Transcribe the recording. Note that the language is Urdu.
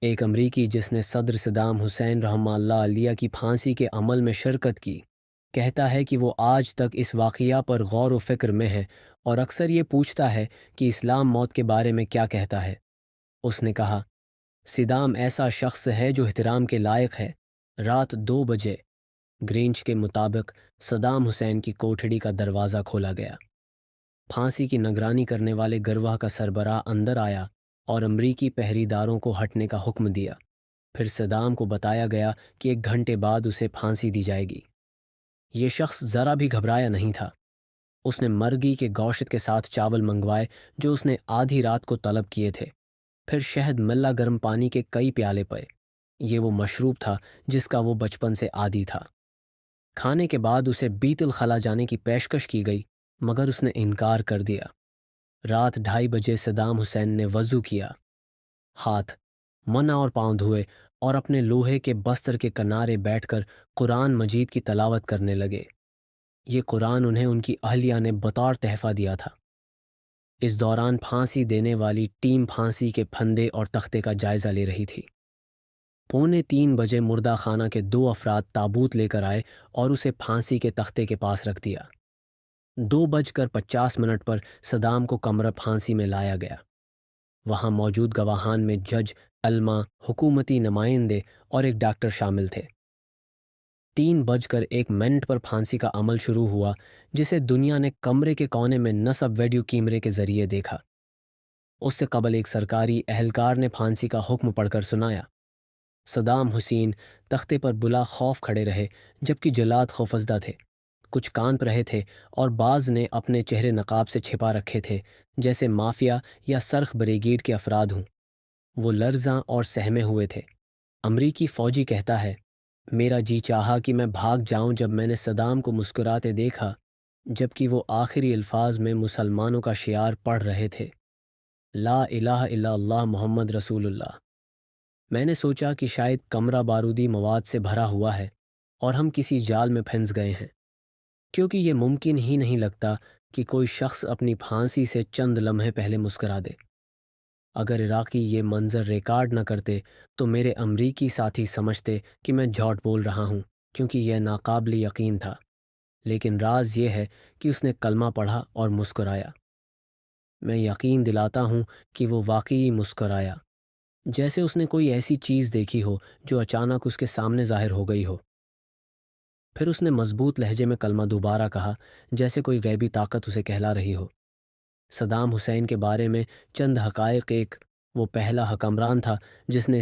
ایک امریکی جس نے صدر صدام حسین رحمہ اللہ علیہ کی پھانسی کے عمل میں شرکت کی، کہتا ہے کہ وہ آج تک اس واقعہ پر غور و فکر میں ہے اور اکثر یہ پوچھتا ہے کہ اسلام موت کے بارے میں کیا کہتا ہے۔ اس نے کہا، صدام ایسا شخص ہے جو احترام کے لائق ہے۔ رات 2 بجے گرینچ کے مطابق صدام حسین کی کوٹھڑی کا دروازہ کھولا گیا۔ پھانسی کی نگرانی کرنے والے گروہ کا سربراہ اندر آیا اور امریکی پہری داروں کو ہٹنے کا حکم دیا۔ پھر صدام کو بتایا گیا کہ 1 گھنٹے بعد اسے پھانسی دی جائے گی۔ یہ شخص ذرا بھی گھبرایا نہیں تھا۔ اس نے مرغی کے گوشت کے ساتھ چاول منگوائے جو اس نے آدھی رات کو طلب کیے تھے۔ پھر شہد ملا گرم پانی کے کئی پیالے پائے۔ یہ وہ مشروب تھا جس کا وہ بچپن سے عادی تھا۔ کھانے کے بعد اسے بیت الخلا جانے کی پیشکش کی گئی، مگر اس نے انکار کر دیا۔ رات 2:30 بجے صدام حسین نے وضو کیا، ہاتھ، منہ اور پاؤں دھوئے اور اپنے لوہے کے بستر کے کنارے بیٹھ کر قرآن مجید کی تلاوت کرنے لگے۔ یہ قرآن انہیں ان کی اہلیہ نے بطور تحفہ دیا تھا۔ اس دوران پھانسی دینے والی ٹیم پھانسی کے پھندے اور تختے کا جائزہ لے رہی تھی۔ 2:45 بجے مردہ خانہ کے 2 افراد تابوت لے کر آئے اور اسے پھانسی کے تختے کے پاس رکھ دیا۔ 2:50 پر صدام کو کمرہ پھانسی میں لایا گیا۔ وہاں موجود گواہان میں جج، علماء، حکومتی نمائندے اور ایک ڈاکٹر شامل تھے۔ 3:01 پر پھانسی کا عمل شروع ہوا، جسے دنیا نے کمرے کے کونے میں نصب ویڈیو کیمرے کے ذریعے دیکھا۔ اس سے قبل ایک سرکاری اہلکار نے پھانسی کا حکم پڑھ کر سنایا۔ صدام حسین تختے پر بلا خوف کھڑے رہے، جبکہ جلاد خوفزدہ تھے۔ کچھ کانپ رہے تھے اور بعض نے اپنے چہرے نقاب سے چھپا رکھے تھے، جیسے مافیا یا سرخ بریگیڈ کے افراد ہوں۔ وہ لرزاں اور سہمے ہوئے تھے۔ امریکی فوجی کہتا ہے، میرا جی چاہا کہ میں بھاگ جاؤں جب میں نے صدام کو مسکراتے دیکھا، جبکہ وہ آخری الفاظ میں مسلمانوں کا شعار پڑھ رہے تھے، لا الہ الا اللہ محمد رسول اللہ۔ میں نے سوچا کہ شاید کمرہ بارودی مواد سے بھرا ہوا ہے اور ہم کسی جال میں پھنس گئے ہیں، کیونکہ یہ ممکن ہی نہیں لگتا کہ کوئی شخص اپنی پھانسی سے چند لمحے پہلے مسکرا دے۔ اگر عراقی یہ منظر ریکارڈ نہ کرتے تو میرے امریکی ساتھی سمجھتے کہ میں جھوٹ بول رہا ہوں، کیونکہ یہ ناقابل یقین تھا۔ لیکن راز یہ ہے کہ اس نے کلمہ پڑھا اور مسکرایا۔ میں یقین دلاتا ہوں کہ وہ واقعی مسکرایا، جیسے اس نے کوئی ایسی چیز دیکھی ہو جو اچانک اس کے سامنے ظاہر ہو گئی ہو۔ پھر اس نے مضبوط لہجے میں کلمہ دوبارہ کہا، جیسے کوئی غیبی طاقت اسے کہلا رہی ہو۔ صدام حسین کے بارے میں چند حقائق۔ ایک، وہ پہلا حکمران تھا جس نے